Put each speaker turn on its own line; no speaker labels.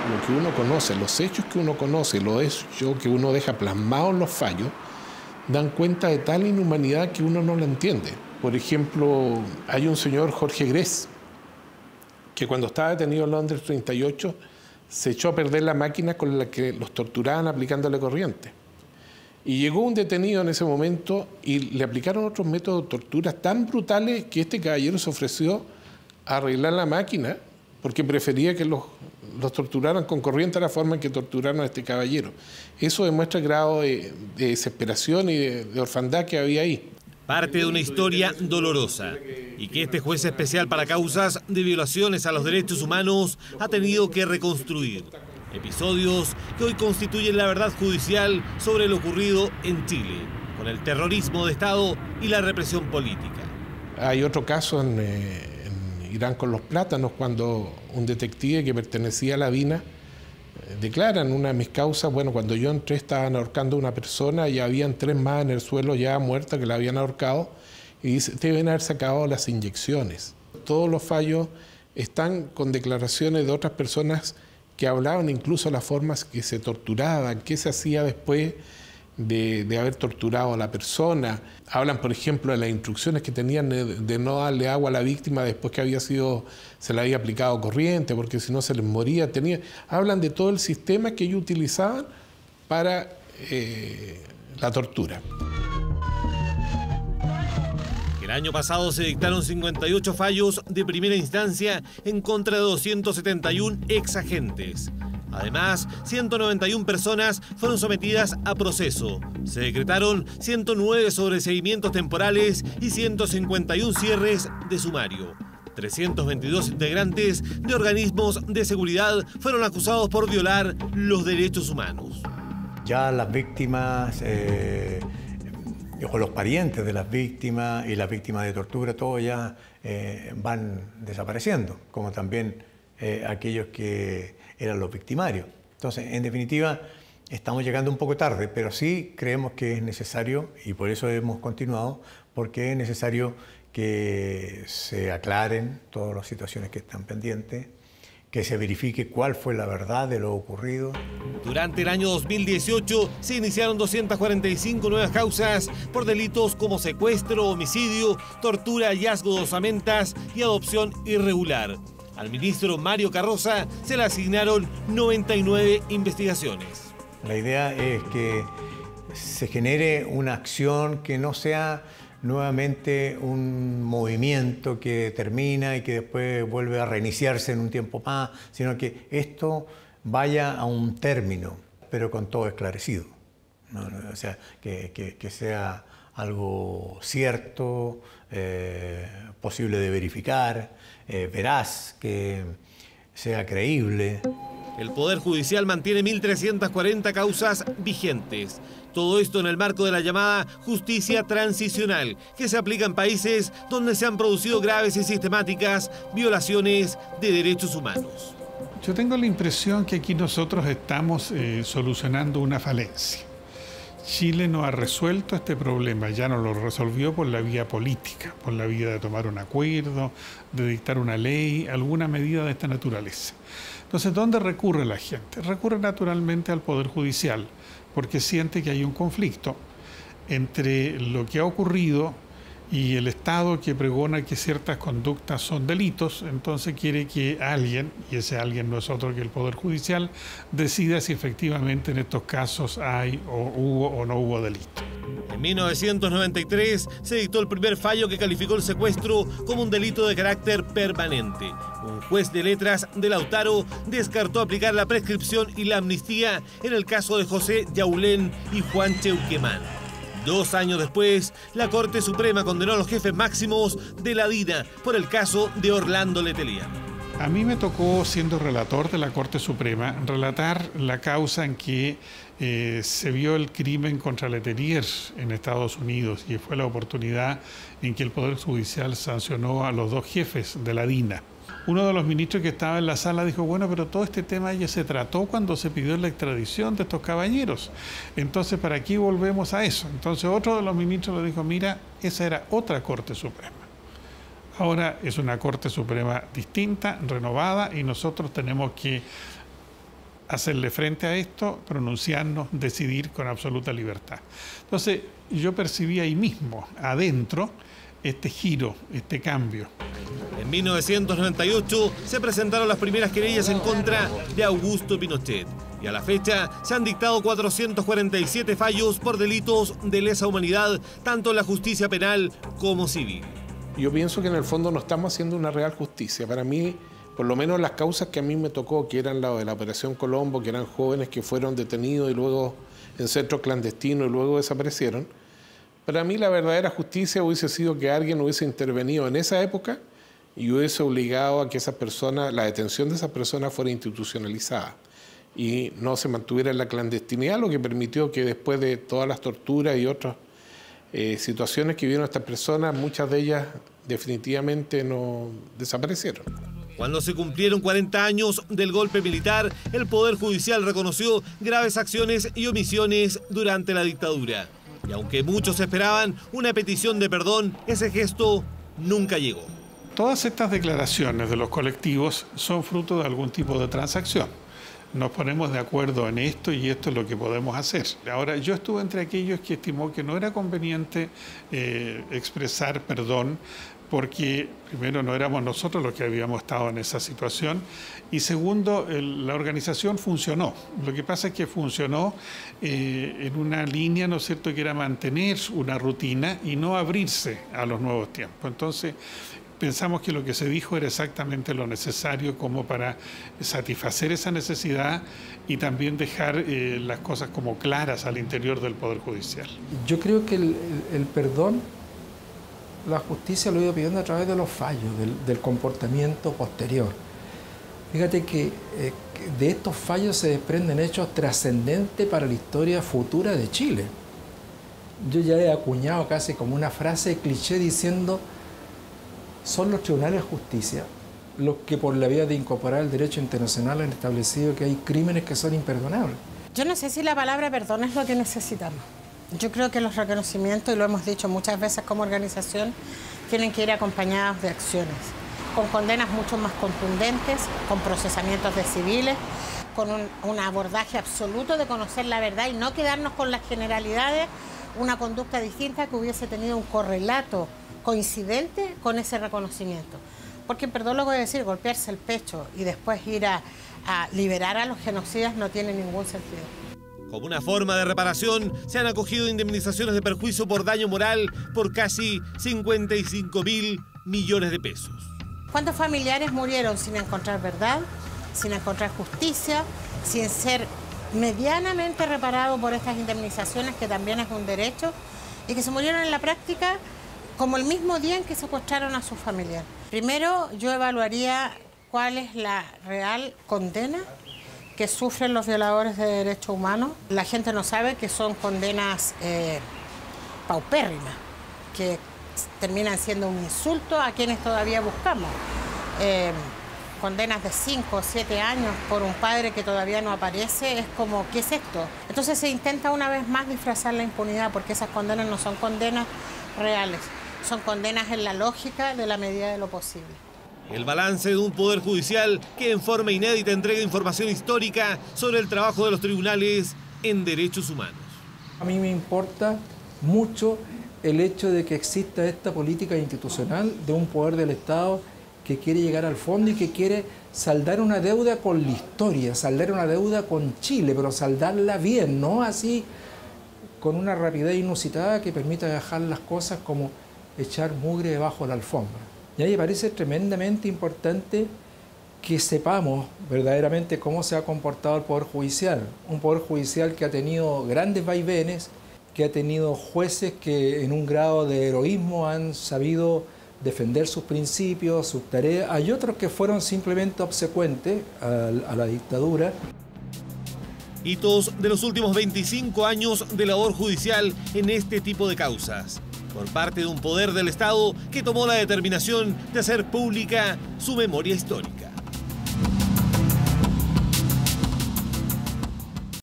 lo que uno conoce, los hechos que uno conoce, los hechos que uno deja plasmados en los fallos, dan cuenta de tal inhumanidad que uno no la entiende. Por ejemplo, hay un señor, Jorge Gress, que cuando estaba detenido en Londres 38, se echó a perder la máquina con la que los torturaban aplicándole corriente. Y llegó un detenido en ese momento y le aplicaron otros métodos de tortura tan brutales que este caballero se ofreció a arreglar la máquina porque prefería que los torturaran con corriente a la forma en que torturaron a este caballero. Eso demuestra el grado de desesperación y de orfandad que había ahí.
Parte de una historia dolorosa y que este juez especial para causas de violaciones a los derechos humanos ha tenido que reconstruir. Episodios que hoy constituyen la verdad judicial sobre lo ocurrido en Chile, con el terrorismo de Estado y la represión política.
Hay otro caso en Irán con los plátanos, cuando un detective que pertenecía a la DINA declara en una de mis causas, bueno, cuando yo entré estaban ahorcando a una persona y habían 3 más en el suelo ya muertas que la habían ahorcado, y dice, deben haber sacado las inyecciones. Todos los fallos están con declaraciones de otras personas que hablaban incluso de las formas que se torturaban, qué se hacía después de haber torturado a la persona. Hablan, por ejemplo, de las instrucciones que tenían de no darle agua a la víctima después que se le había aplicado corriente, porque si no se les moría. Hablan de todo el sistema que ellos utilizaban para la tortura.
El año pasado se dictaron 58 fallos de primera instancia en contra de 271 exagentes. Además, 191 personas fueron sometidas a proceso. Se decretaron 109 sobreseimientos temporales y 151 cierres de sumario. 322 integrantes de organismos de seguridad fueron acusados por violar los derechos humanos.
Ya las víctimas, o los parientes de las víctimas y las víctimas de tortura, todos ya van desapareciendo, como también aquellos que eran los victimarios. Entonces, en definitiva, estamos llegando un poco tarde, pero sí creemos que es necesario, y por eso hemos continuado, porque es necesario que se aclaren todas las situaciones que están pendientes, que se verifique cuál fue la verdad de lo ocurrido.
Durante el año 2018 se iniciaron 245 nuevas causas por delitos como secuestro, homicidio, tortura, hallazgo de osamentas y adopción irregular. Al ministro Mario Carroza se le asignaron 99 investigaciones.
La idea es que se genere una acción que no sea nuevamente un movimiento que termina y que después vuelve a reiniciarse en un tiempo más, sino que esto vaya a un término, pero con todo esclarecido. O sea, que sea algo cierto, posible de verificar, veraz, que sea creíble.
El Poder Judicial mantiene 1.340 causas vigentes. Todo esto en el marco de la llamada justicia transicional, que se aplica en países donde se han producido graves y sistemáticas violaciones de derechos humanos.
Yo tengo la impresión que aquí nosotros estamos solucionando una falencia. Chile no ha resuelto este problema, ya no lo resolvió por la vía política, por la vía de tomar un acuerdo, de dictar una ley, alguna medida de esta naturaleza. Entonces, ¿dónde recurre la gente? Recurre naturalmente al Poder Judicial, porque siente que hay un conflicto entre lo que ha ocurrido y el Estado que pregona que ciertas conductas son delitos, entonces quiere que alguien, y ese alguien no es otro que el Poder Judicial, decida si efectivamente en estos casos hay o hubo o no hubo delito.
En 1993 se dictó el primer fallo que calificó el secuestro como un delito de carácter permanente. Un juez de letras de Lautaro descartó aplicar la prescripción y la amnistía en el caso de José Yaulén y Juan Cheuquemán. 2 años después, la Corte Suprema condenó a los jefes máximos de la DINA por el caso de Orlando Letelier.
A mí me tocó, siendo relator de la Corte Suprema, relatar la causa en que se vio el crimen contra Letelier en Estados Unidos, y fue la oportunidad en que el Poder Judicial sancionó a los 2 jefes de la DINA. Uno de los ministros que estaba en la sala dijo, bueno, pero todo este tema ya se trató cuando se pidió la extradición de estos caballeros. Entonces, ¿para qué volvemos a eso? Entonces, otro de los ministros le dijo, mira, esa era otra Corte Suprema. Ahora es una Corte Suprema distinta, renovada, y nosotros tenemos que hacerle frente a esto, pronunciarnos, decidir con absoluta libertad. Entonces, yo percibí ahí mismo, adentro, este giro, este cambio.
En 1998 se presentaron las primeras querellas en contra de Augusto Pinochet y a la fecha se han dictado 447 fallos por delitos de lesa humanidad, tanto en la justicia penal como civil.
Yo pienso que en el fondo no estamos haciendo una real justicia. Para mí, por lo menos las causas que a mí me tocó, que eran la de la Operación Colombo, que eran jóvenes que fueron detenidos y luego en centros clandestinos y luego desaparecieron, para mí la verdadera justicia hubiese sido que alguien hubiese intervenido en esa época y hubiese obligado a que esas personas, la detención de esas personas fuera institucionalizada y no se mantuviera en la clandestinidad, lo que permitió que después de todas las torturas y otras situaciones que vivieron estas personas, muchas de ellas definitivamente no desaparecieron.
Cuando se cumplieron 40 años del golpe militar, el Poder Judicial reconoció graves acciones y omisiones durante la dictadura. Y aunque muchos esperaban una petición de perdón, ese gesto nunca llegó.
Todas estas declaraciones de los colectivos son fruto de algún tipo de transacción. Nos ponemos de acuerdo en esto y esto es lo que podemos hacer. Ahora, yo estuve entre aquellos que estimó que no era conveniente expresar perdón porque, primero, no éramos nosotros los que habíamos estado en esa situación y, segundo, la organización funcionó. Lo que pasa es que funcionó en una línea, ¿no es cierto?, que era mantener una rutina y no abrirse a los nuevos tiempos. Entonces, pensamos que lo que se dijo era exactamente lo necesario como para satisfacer esa necesidad y también dejar las cosas como claras al interior del Poder Judicial.
Yo creo que el perdón, la justicia lo ha ido pidiendo a través de los fallos, del comportamiento posterior. Fíjate que de estos fallos se desprenden hechos trascendentes para la historia futura de Chile. Yo ya he acuñado casi como una frase cliché diciendo: son los tribunales de justicia los que por la vía de incorporar el derecho internacional han establecido que hay crímenes que son imperdonables.
Yo no sé si la palabra perdón es lo que necesitamos. Yo creo que los reconocimientos, y lo hemos dicho muchas veces como organización, tienen que ir acompañados de acciones, con condenas mucho más contundentes, con procesamientos de civiles, con un abordaje absoluto de conocer la verdad y no quedarnos con las generalidades, una conducta distinta que hubiese tenido un correlato coincidente con ese reconocimiento. Porque perdón, lo voy a decir, golpearse el pecho y después ir a liberar a los genocidas no tiene ningún sentido.
Como una forma de reparación, se han acogido indemnizaciones de perjuicio por daño moral por casi 55.000 millones de pesos.
¿Cuántos familiares murieron sin encontrar verdad, sin encontrar justicia, sin ser medianamente reparados por estas indemnizaciones, que también es un derecho, y que se murieron en la práctica como el mismo día en que secuestraron a sus familiares? Primero, yo evaluaría cuál es la real condena que sufren los violadores de derechos humanos. La gente no sabe que son condenas paupérrimas, que terminan siendo un insulto a quienes todavía buscamos. Condenas de 5 o 7 años por un padre que todavía no aparece, es como, ¿qué es esto? Entonces se intenta una vez más disfrazar la impunidad, porque esas condenas no son condenas reales, son condenas en la lógica de la medida de lo posible.
El balance de un Poder Judicial que en forma inédita entrega información histórica sobre el trabajo de los tribunales en derechos humanos.
A mí me importa mucho el hecho de que exista esta política institucional de un poder del Estado que quiere llegar al fondo y que quiere saldar una deuda con la historia, saldar una deuda con Chile, pero saldarla bien, no así con una rapidez inusitada que permita dejar las cosas como echar mugre debajo de la alfombra. Y a mí me parece tremendamente importante que sepamos verdaderamente cómo se ha comportado el Poder Judicial. Un Poder Judicial que ha tenido grandes vaivenes, que ha tenido jueces que en un grado de heroísmo han sabido defender sus principios, sus tareas. Hay otros que fueron simplemente obsecuentes a la dictadura.
Hitos de los últimos 25 años de labor judicial en este tipo de causas, por parte de un poder del Estado que tomó la determinación de hacer pública su memoria histórica.